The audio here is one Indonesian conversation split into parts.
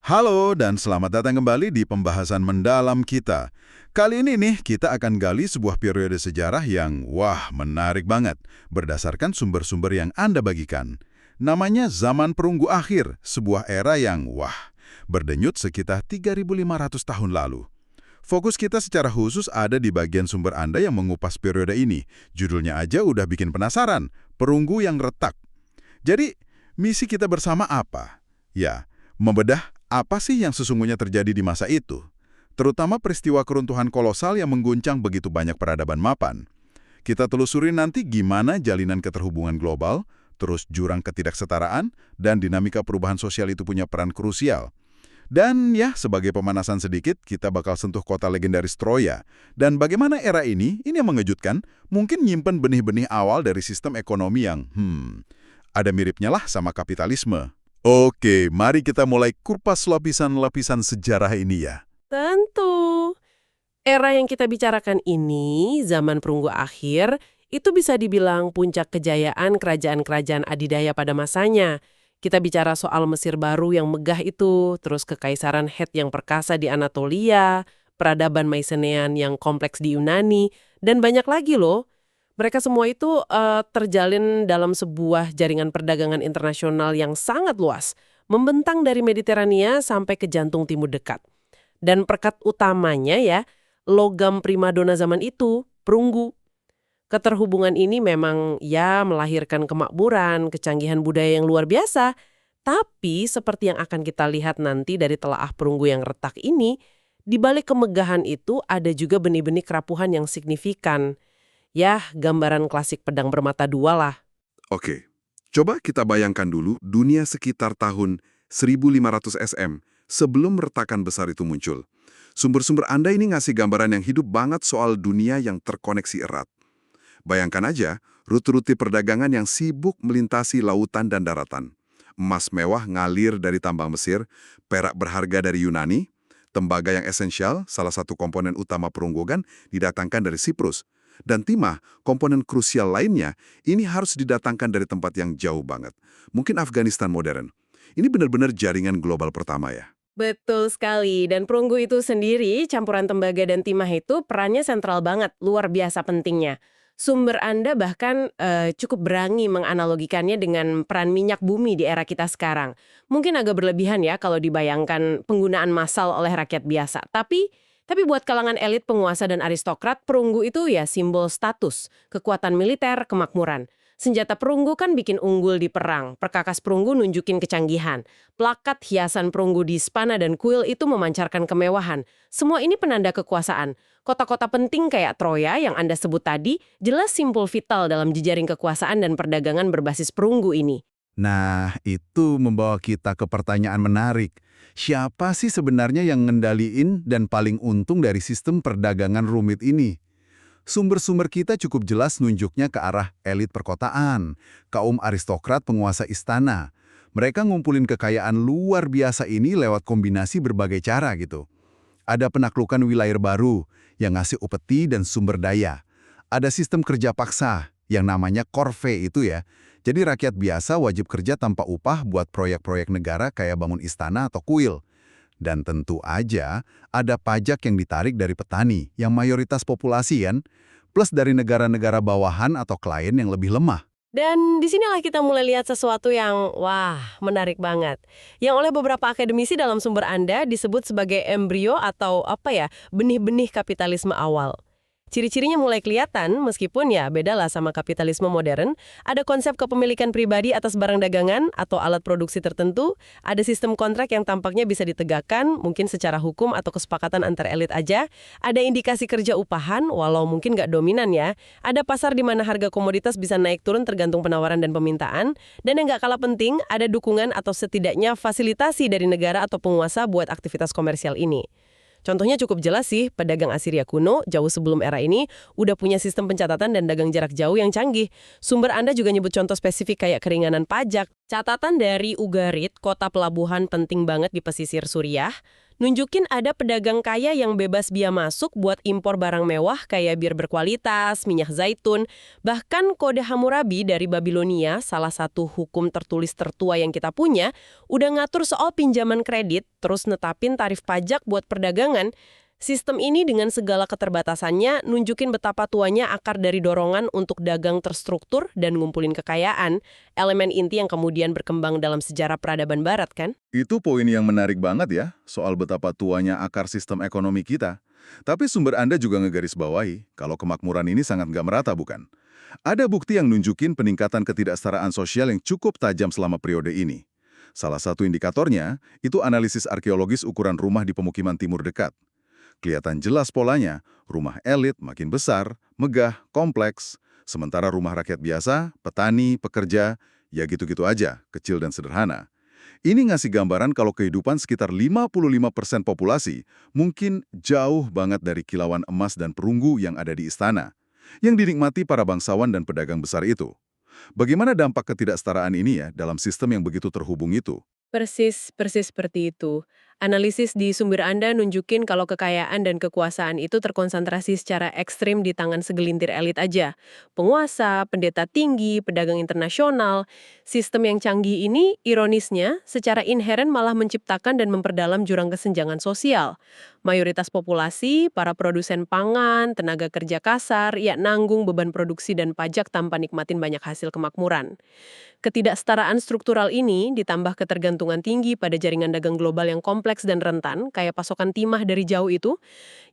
Halo dan selamat datang kembali di pembahasan mendalam kita. Kali ini nih kita akan gali sebuah periode sejarah yang menarik banget berdasarkan sumber-sumber yang Anda bagikan. Namanya Zaman Perunggu Akhir, sebuah era yang berdenyut sekitar 3.500 tahun lalu. Fokus kita secara khusus ada di bagian sumber Anda yang mengupas periode ini. Judulnya aja udah bikin penasaran, Perunggu yang Retak. Jadi, misi kita bersama apa? Ya, membedah apa sih yang sesungguhnya terjadi di masa itu? Terutama peristiwa keruntuhan kolosal yang mengguncang begitu banyak peradaban mapan. Kita telusuri nanti gimana jalinan keterhubungan global, terus jurang ketidaksetaraan, dan dinamika perubahan sosial itu punya peran krusial. Dan ya, sebagai pemanasan sedikit, kita bakal sentuh kota legendaris Troya. Dan bagaimana era ini yang mengejutkan, mungkin nyimpen benih-benih awal dari sistem ekonomi yang, ada miripnya lah sama kapitalisme. Oke, mari kita mulai kupas lapisan-lapisan sejarah ini ya. Tentu. Era yang kita bicarakan ini, zaman perunggu akhir, itu bisa dibilang puncak kejayaan kerajaan-kerajaan adidaya pada masanya. Kita bicara soal Mesir baru yang megah itu, terus kekaisaran Het yang perkasa di Anatolia, peradaban Mycenaean yang kompleks di Yunani, dan banyak lagi loh. Mereka semua itu terjalin dalam sebuah jaringan perdagangan internasional yang sangat luas, membentang dari Mediterania sampai ke jantung timur dekat. Dan perekat utamanya ya, logam primadona zaman itu, perunggu. Keterhubungan ini memang ya melahirkan kemakmuran, kecanggihan budaya yang luar biasa. Tapi seperti yang akan kita lihat nanti dari telaah perunggu yang retak ini, di balik kemegahan itu ada juga benih-benih kerapuhan yang signifikan. Ya, gambaran klasik pedang bermata dua lah. Oke, coba kita bayangkan dulu dunia sekitar tahun 1500 SM sebelum retakan besar itu muncul. Sumber-sumber Anda ini ngasih gambaran yang hidup banget soal dunia yang terkoneksi erat. Bayangkan aja rute-rute perdagangan yang sibuk melintasi lautan dan daratan. Emas mewah ngalir dari tambang Mesir, perak berharga dari Yunani, tembaga yang esensial, salah satu komponen utama perunggogan, didatangkan dari Siprus. Dan timah, komponen krusial lainnya, ini harus didatangkan dari tempat yang jauh banget. Mungkin Afghanistan modern. Ini benar-benar jaringan global pertama ya. Betul sekali, dan perunggu itu sendiri, campuran tembaga dan timah itu perannya sentral banget, luar biasa pentingnya. Sumber Anda bahkan cukup berani menganalogikannya dengan peran minyak bumi di era kita sekarang. Mungkin agak berlebihan ya kalau dibayangkan penggunaan massal oleh rakyat biasa, tapi buat kalangan elit penguasa dan aristokrat, perunggu itu ya simbol status, kekuatan militer, kemakmuran. Senjata perunggu kan bikin unggul di perang, perkakas perunggu nunjukin kecanggihan. Plakat hiasan perunggu di spana dan kuil itu memancarkan kemewahan. Semua ini penanda kekuasaan. Kota-kota penting kayak Troya yang Anda sebut tadi, jelas simbol vital dalam jejaring kekuasaan dan perdagangan berbasis perunggu ini. Nah, itu membawa kita ke pertanyaan menarik. Siapa sih sebenarnya yang ngendaliin dan paling untung dari sistem perdagangan rumit ini? Sumber-sumber kita cukup jelas nunjuknya ke arah elit perkotaan, kaum aristokrat penguasa istana. Mereka ngumpulin kekayaan luar biasa ini lewat kombinasi berbagai cara gitu. Ada penaklukan wilayah baru yang ngasih upeti dan sumber daya. Ada sistem kerja paksa yang namanya korve itu ya. Jadi rakyat biasa wajib kerja tanpa upah buat proyek-proyek negara kayak bangun istana atau kuil. Dan tentu aja ada pajak yang ditarik dari petani yang mayoritas populasi kan, plus dari negara-negara bawahan atau klien yang lebih lemah. Dan disinilah kita mulai lihat sesuatu yang, menarik banget. Yang oleh beberapa akademisi dalam sumber Anda disebut sebagai embrio atau benih-benih kapitalisme awal. Ciri-cirinya mulai kelihatan, meskipun ya bedalah sama kapitalisme modern, ada konsep kepemilikan pribadi atas barang dagangan atau alat produksi tertentu, ada sistem kontrak yang tampaknya bisa ditegakkan, mungkin secara hukum atau kesepakatan antar elit aja, ada indikasi kerja upahan, walau mungkin nggak dominan ya, ada pasar di mana harga komoditas bisa naik turun tergantung penawaran dan permintaan, dan yang nggak kalah penting, ada dukungan atau setidaknya fasilitasi dari negara atau penguasa buat aktivitas komersial ini. Contohnya cukup jelas sih, pedagang Assyria kuno, jauh sebelum era ini, udah punya sistem pencatatan dan dagang jarak jauh yang canggih. Sumber Anda juga nyebut contoh spesifik kayak keringanan pajak. Catatan dari Ugarit, kota pelabuhan penting banget di pesisir Suriah, Nunjukin ada pedagang kaya yang bebas biaya masuk buat impor barang mewah kayak bir berkualitas, minyak zaitun, bahkan Kode Hammurabi dari Babilonia, salah satu hukum tertulis tertua yang kita punya, udah ngatur soal pinjaman kredit, terus netapin tarif pajak buat perdagangan. Sistem ini dengan segala keterbatasannya nunjukin betapa tuanya akar dari dorongan untuk dagang terstruktur dan ngumpulin kekayaan, elemen inti yang kemudian berkembang dalam sejarah peradaban barat kan? Itu poin yang menarik banget ya, soal betapa tuanya akar sistem ekonomi kita. Tapi sumber Anda juga ngegarisbawahi kalau kemakmuran ini sangat nggak merata, bukan? Ada bukti yang nunjukin peningkatan ketidaksetaraan sosial yang cukup tajam selama periode ini. Salah satu indikatornya, itu analisis arkeologis ukuran rumah di pemukiman Timur Dekat. Kelihatan jelas polanya, rumah elit makin besar, megah, kompleks, sementara rumah rakyat biasa, petani, pekerja, ya gitu-gitu aja, kecil dan sederhana. Ini ngasih gambaran kalau kehidupan sekitar 55% populasi mungkin jauh banget dari kilauan emas dan perunggu yang ada di istana, yang dinikmati para bangsawan dan pedagang besar itu. Bagaimana dampak ketidaksetaraan ini ya dalam sistem yang begitu terhubung itu? Persis seperti itu. Analisis di sumber Anda nunjukin kalau kekayaan dan kekuasaan itu terkonsentrasi secara ekstrim di tangan segelintir elit aja. Penguasa, pendeta tinggi, pedagang internasional. Sistem yang canggih ini, ironisnya, secara inheren malah menciptakan dan memperdalam jurang kesenjangan sosial. Mayoritas populasi, para produsen pangan, tenaga kerja kasar, ya nanggung beban produksi dan pajak tanpa nikmatin banyak hasil kemakmuran. Ketidaksetaraan struktural ini ditambah ketergantungan tinggi pada jaringan dagang global yang kompleks dan rentan, kayak pasokan timah dari jauh itu,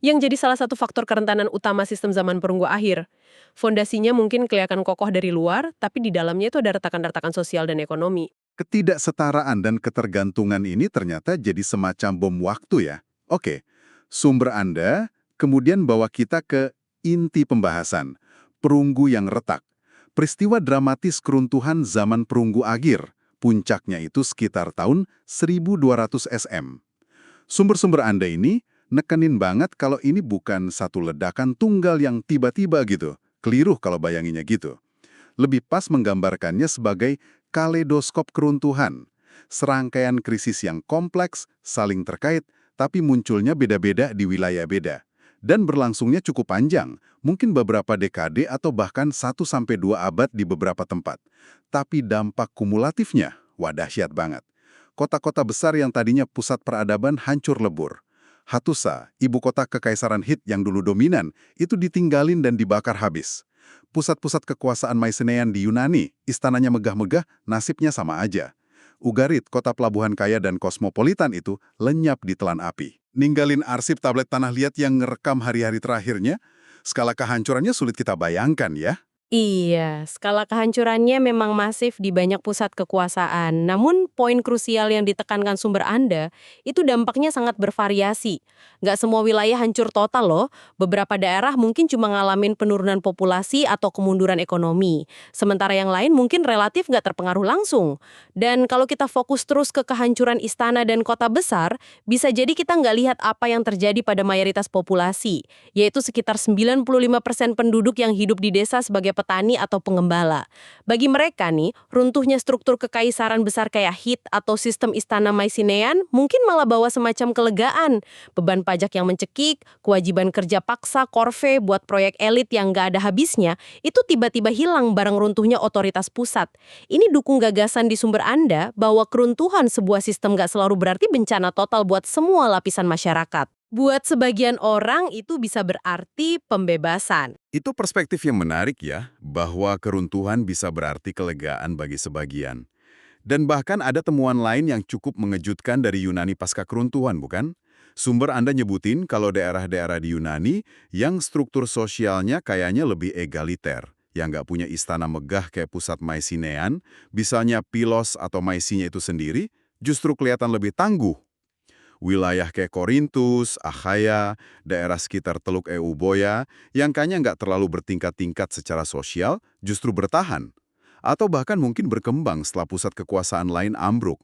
yang jadi salah satu faktor kerentanan utama sistem zaman perunggu akhir. Fondasinya mungkin kelihatan kokoh dari luar, tapi di dalamnya itu ada retakan-retakan sosial dan ekonomi. Ketidaksetaraan dan ketergantungan ini ternyata jadi semacam bom waktu ya. Oke, sumber Anda kemudian bawa kita ke inti pembahasan, perunggu yang retak. Peristiwa dramatis keruntuhan zaman perunggu akhir, puncaknya itu sekitar tahun 1200 SM. Sumber-sumber Anda ini nekenin banget kalau ini bukan satu ledakan tunggal yang tiba-tiba gitu. Keliru kalau bayanginnya gitu. Lebih pas menggambarkannya sebagai kaleidoskop keruntuhan. Serangkaian krisis yang kompleks, saling terkait, tapi munculnya beda-beda di wilayah beda. Dan berlangsungnya cukup panjang, mungkin beberapa dekade atau bahkan 1-2 abad di beberapa tempat. Tapi dampak kumulatifnya, wah dahsyat banget. Kota-kota besar yang tadinya pusat peradaban hancur lebur. Hattusa, ibu kota kekaisaran Hittite yang dulu dominan, itu ditinggalin dan dibakar habis. Pusat-pusat kekuasaan Mycenaean di Yunani, istananya megah-megah, nasibnya sama aja. Ugarit, kota pelabuhan kaya dan kosmopolitan itu lenyap di telan api. Ninggalin arsip tablet tanah liat yang ngerekam hari-hari terakhirnya, skala kehancurannya sulit kita bayangkan ya. Iya, skala kehancurannya memang masif di banyak pusat kekuasaan. Namun, poin krusial yang ditekankan sumber Anda, itu dampaknya sangat bervariasi. Nggak semua wilayah hancur total loh. Beberapa daerah mungkin cuma ngalamin penurunan populasi atau kemunduran ekonomi. Sementara yang lain mungkin relatif nggak terpengaruh langsung. Dan kalau kita fokus terus ke kehancuran istana dan kota besar, bisa jadi kita nggak lihat apa yang terjadi pada mayoritas populasi, yaitu sekitar 95% penduduk yang hidup di desa sebagai petani atau pengembala. Bagi mereka nih, runtuhnya struktur kekaisaran besar kayak Hittite atau sistem istana Mycenaean mungkin malah bawa semacam kelegaan. Beban pajak yang mencekik, kewajiban kerja paksa, korve buat proyek elit yang nggak ada habisnya, itu tiba-tiba hilang bareng runtuhnya otoritas pusat. Ini dukung gagasan di sumber Anda bahwa keruntuhan sebuah sistem nggak selalu berarti bencana total buat semua lapisan masyarakat. Buat sebagian orang itu bisa berarti pembebasan. Itu perspektif yang menarik ya, bahwa keruntuhan bisa berarti kelegaan bagi sebagian. Dan bahkan ada temuan lain yang cukup mengejutkan dari Yunani pasca keruntuhan, bukan? Sumber Anda nyebutin kalau daerah-daerah di Yunani yang struktur sosialnya kayaknya lebih egaliter, yang nggak punya istana megah kayak pusat Mycenaean, misalnya Pylos atau Mycenae itu sendiri, justru kelihatan lebih tangguh. Wilayah kayak Korintus, Achaia, daerah sekitar Teluk Euboea, yang kayaknya nggak terlalu bertingkat-tingkat secara sosial, justru bertahan. Atau bahkan mungkin berkembang setelah pusat kekuasaan lain ambruk.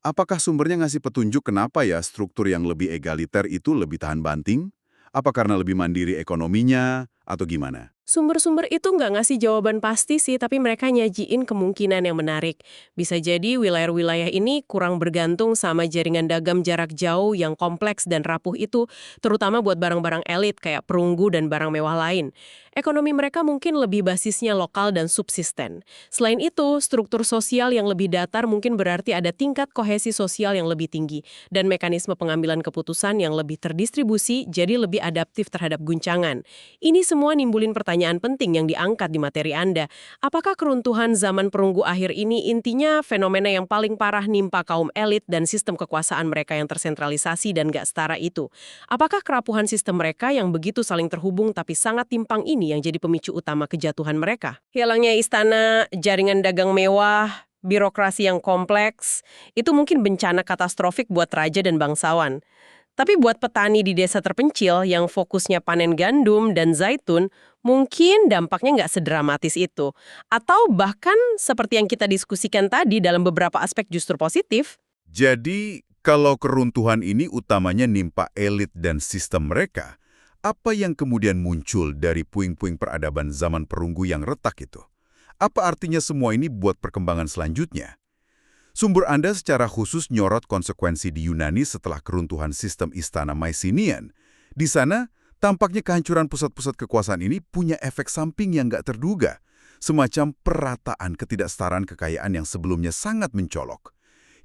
Apakah sumbernya ngasih petunjuk kenapa ya struktur yang lebih egaliter itu lebih tahan banting? Apa karena lebih mandiri ekonominya? Atau gimana? Sumber-sumber itu nggak ngasih jawaban pasti sih, tapi mereka nyajiin kemungkinan yang menarik. Bisa jadi wilayah-wilayah ini kurang bergantung sama jaringan dagang jarak jauh yang kompleks dan rapuh itu, terutama buat barang-barang elit kayak perunggu dan barang mewah lain. Ekonomi mereka mungkin lebih basisnya lokal dan subsisten. Selain itu, struktur sosial yang lebih datar mungkin berarti ada tingkat kohesi sosial yang lebih tinggi, dan mekanisme pengambilan keputusan yang lebih terdistribusi jadi lebih adaptif terhadap guncangan. Ini semua nimbulin pertanyaan penting yang diangkat di materi Anda. Apakah keruntuhan zaman perunggu akhir ini intinya fenomena yang paling parah nimpa kaum elit dan sistem kekuasaan mereka yang tersentralisasi dan gak setara itu? Apakah kerapuhan sistem mereka yang begitu saling terhubung tapi sangat timpang ini yang jadi pemicu utama kejatuhan mereka? Hilangnya istana, jaringan dagang mewah, birokrasi yang kompleks, itu mungkin bencana katastrofik buat raja dan bangsawan. Tapi buat petani di desa terpencil yang fokusnya panen gandum dan zaitun, mungkin dampaknya nggak sedramatis itu. Atau bahkan seperti yang kita diskusikan tadi dalam beberapa aspek justru positif. Jadi, kalau keruntuhan ini utamanya nimpa elit dan sistem mereka, apa yang kemudian muncul dari puing-puing peradaban zaman perunggu yang retak itu? Apa artinya semua ini buat perkembangan selanjutnya? Sumber Anda secara khusus nyorot konsekuensi di Yunani setelah keruntuhan sistem istana Mycenaean. Di sana, tampaknya kehancuran pusat-pusat kekuasaan ini punya efek samping yang nggak terduga, semacam perataan ketidaksetaraan kekayaan yang sebelumnya sangat mencolok.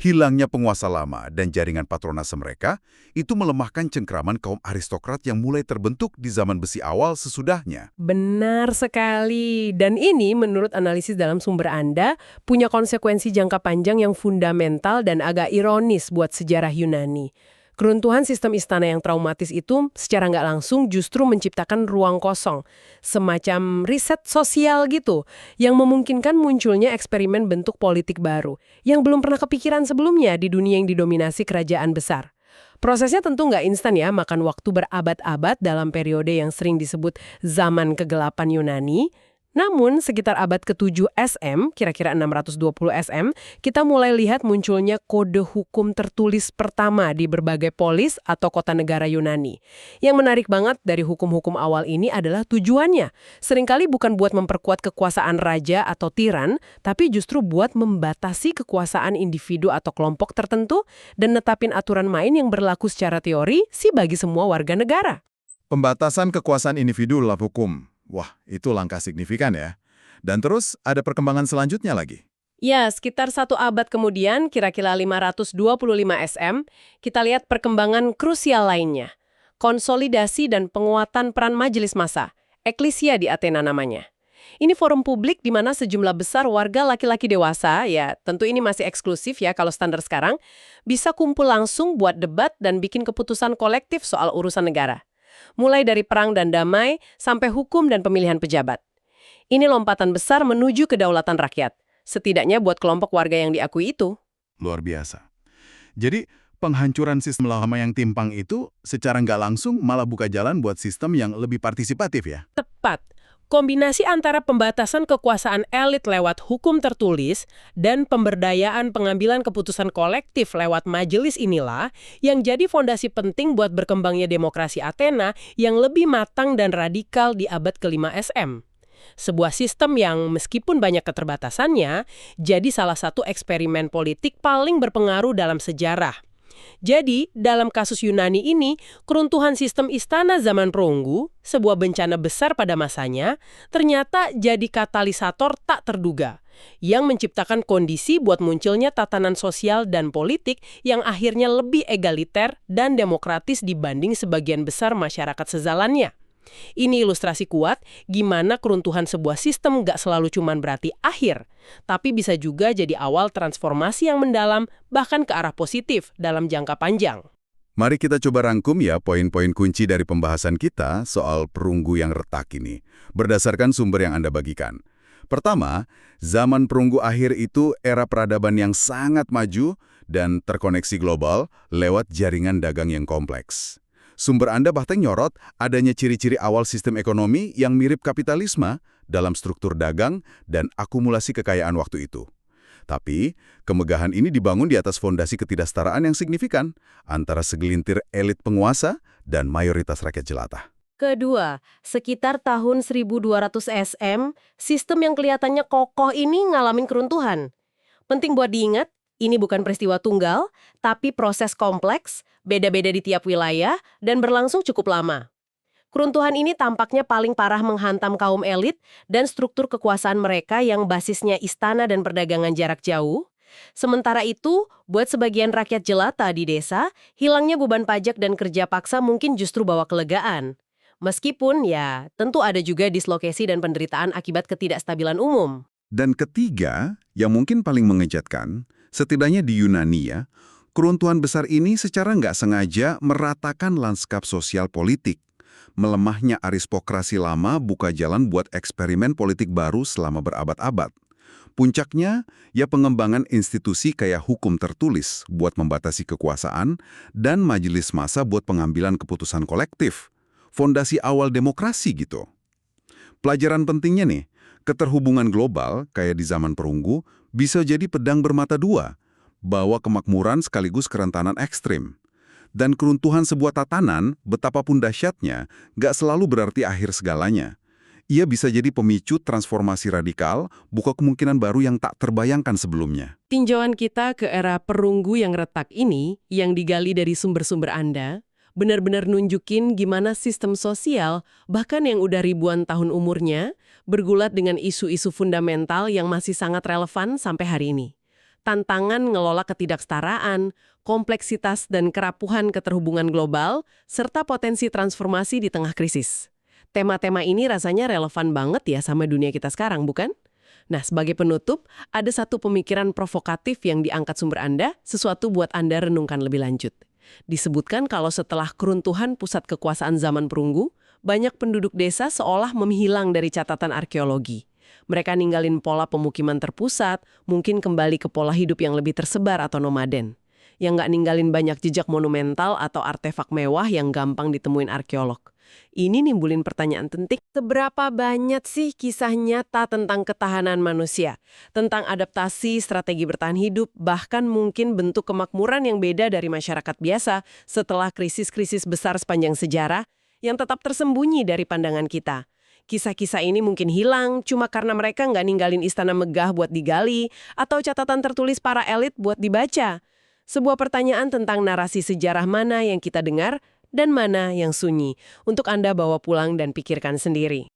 Hilangnya penguasa lama dan jaringan patronase mereka itu melemahkan cengkraman kaum aristokrat yang mulai terbentuk di zaman besi awal sesudahnya. Benar sekali. Dan ini menurut analisis dalam sumber Anda punya konsekuensi jangka panjang yang fundamental dan agak ironis buat sejarah Yunani. Keruntuhan sistem istana yang traumatis itu secara nggak langsung justru menciptakan ruang kosong, semacam riset sosial gitu, yang memungkinkan munculnya eksperimen bentuk politik baru, yang belum pernah kepikiran sebelumnya di dunia yang didominasi kerajaan besar. Prosesnya tentu nggak instan ya, makan waktu berabad-abad dalam periode yang sering disebut zaman kegelapan Yunani. Namun, sekitar abad ke-7 SM, kira-kira 620 SM, kita mulai lihat munculnya kode hukum tertulis pertama di berbagai polis atau kota negara Yunani. Yang menarik banget dari hukum-hukum awal ini adalah tujuannya. Seringkali bukan buat memperkuat kekuasaan raja atau tiran, tapi justru buat membatasi kekuasaan individu atau kelompok tertentu dan netapin aturan main yang berlaku secara teori sih bagi semua warga negara. Pembatasan kekuasaan individu dalam hukum. Wah, itu langkah signifikan ya. Dan terus ada perkembangan selanjutnya lagi. Ya, sekitar 1 abad kemudian, kira-kira 525 SM, kita lihat perkembangan krusial lainnya. Konsolidasi dan penguatan peran majelis massa, Eklesia di Athena namanya. Ini forum publik di mana sejumlah besar warga laki-laki dewasa, ya tentu ini masih eksklusif ya kalau standar sekarang, bisa kumpul langsung buat debat dan bikin keputusan kolektif soal urusan negara. Mulai dari perang dan damai sampai hukum dan pemilihan pejabat. Ini lompatan besar menuju kedaulatan rakyat, setidaknya buat kelompok warga yang diakui itu. Luar biasa. Jadi, penghancuran sistem lama yang timpang itu secara nggak langsung malah buka jalan buat sistem yang lebih partisipatif ya? Tepat. Kombinasi antara pembatasan kekuasaan elit lewat hukum tertulis dan pemberdayaan pengambilan keputusan kolektif lewat majelis inilah yang jadi fondasi penting buat berkembangnya demokrasi Athena yang lebih matang dan radikal di abad ke-5 SM. Sebuah sistem yang meskipun banyak keterbatasannya, jadi salah satu eksperimen politik paling berpengaruh dalam sejarah. Jadi, dalam kasus Yunani ini, keruntuhan sistem istana zaman perunggu, sebuah bencana besar pada masanya, ternyata jadi katalisator tak terduga, yang menciptakan kondisi buat munculnya tatanan sosial dan politik yang akhirnya lebih egaliter dan demokratis dibanding sebagian besar masyarakat sezalannya. Ini ilustrasi kuat gimana keruntuhan sebuah sistem gak selalu cuman berarti akhir, tapi bisa juga jadi awal transformasi yang mendalam bahkan ke arah positif dalam jangka panjang. Mari kita coba rangkum ya poin-poin kunci dari pembahasan kita soal perunggu yang retak ini, berdasarkan sumber yang Anda bagikan. Pertama, zaman perunggu akhir itu era peradaban yang sangat maju dan terkoneksi global lewat jaringan dagang yang kompleks. Sumber Anda bahkan nyorot adanya ciri-ciri awal sistem ekonomi yang mirip kapitalisme dalam struktur dagang dan akumulasi kekayaan waktu itu. Tapi, kemegahan ini dibangun di atas fondasi ketidaksetaraan yang signifikan antara segelintir elit penguasa dan mayoritas rakyat jelata. Kedua, sekitar tahun 1200 SM, sistem yang kelihatannya kokoh ini ngalamin keruntuhan. Penting buat diingat, ini bukan peristiwa tunggal, tapi proses kompleks, beda-beda di tiap wilayah, dan berlangsung cukup lama. Keruntuhan ini tampaknya paling parah menghantam kaum elit dan struktur kekuasaan mereka yang basisnya istana dan perdagangan jarak jauh. Sementara itu, buat sebagian rakyat jelata di desa, hilangnya beban pajak dan kerja paksa mungkin justru bawa kelegaan. Meskipun ya, tentu ada juga dislokasi dan penderitaan akibat ketidakstabilan umum. Dan ketiga, yang mungkin paling mengejutkan, setidaknya di Yunani ya, keruntuhan besar ini secara nggak sengaja meratakan lanskap sosial politik. Melemahnya aristokrasi lama buka jalan buat eksperimen politik baru selama berabad-abad. Puncaknya, ya pengembangan institusi kayak hukum tertulis buat membatasi kekuasaan dan majelis massa buat pengambilan keputusan kolektif. Fondasi awal demokrasi gitu. Pelajaran pentingnya nih, keterhubungan global kayak di zaman perunggu bisa jadi pedang bermata dua, bawa kemakmuran sekaligus kerentanan ekstrim. Dan keruntuhan sebuah tatanan, betapapun dahsyatnya, nggak selalu berarti akhir segalanya. Ia bisa jadi pemicu transformasi radikal, buka kemungkinan baru yang tak terbayangkan sebelumnya. Tinjauan kita ke era perunggu yang retak ini, yang digali dari sumber-sumber Anda, benar-benar nunjukin gimana sistem sosial, bahkan yang udah ribuan tahun umurnya, bergulat dengan isu-isu fundamental yang masih sangat relevan sampai hari ini. Tantangan ngelola ketidaksetaraan, kompleksitas dan kerapuhan keterhubungan global, serta potensi transformasi di tengah krisis. Tema-tema ini rasanya relevan banget ya sama dunia kita sekarang, bukan? Nah, sebagai penutup, ada satu pemikiran provokatif yang diangkat sumber Anda, sesuatu buat Anda renungkan lebih lanjut. Disebutkan kalau setelah keruntuhan pusat kekuasaan zaman perunggu, banyak penduduk desa seolah menghilang dari catatan arkeologi. Mereka ninggalin pola pemukiman terpusat, mungkin kembali ke pola hidup yang lebih tersebar atau nomaden. Yang nggak ninggalin banyak jejak monumental atau artefak mewah yang gampang ditemuin arkeolog. Ini nimbulin pertanyaan penting, seberapa banyak sih kisah nyata tentang ketahanan manusia? Tentang adaptasi, strategi bertahan hidup, bahkan mungkin bentuk kemakmuran yang beda dari masyarakat biasa setelah krisis-krisis besar sepanjang sejarah yang tetap tersembunyi dari pandangan kita. Kisah-kisah ini mungkin hilang cuma karena mereka nggak ninggalin istana megah buat digali atau catatan tertulis para elit buat dibaca. Sebuah pertanyaan tentang narasi sejarah mana yang kita dengar dan mana yang sunyi untuk Anda bawa pulang dan pikirkan sendiri.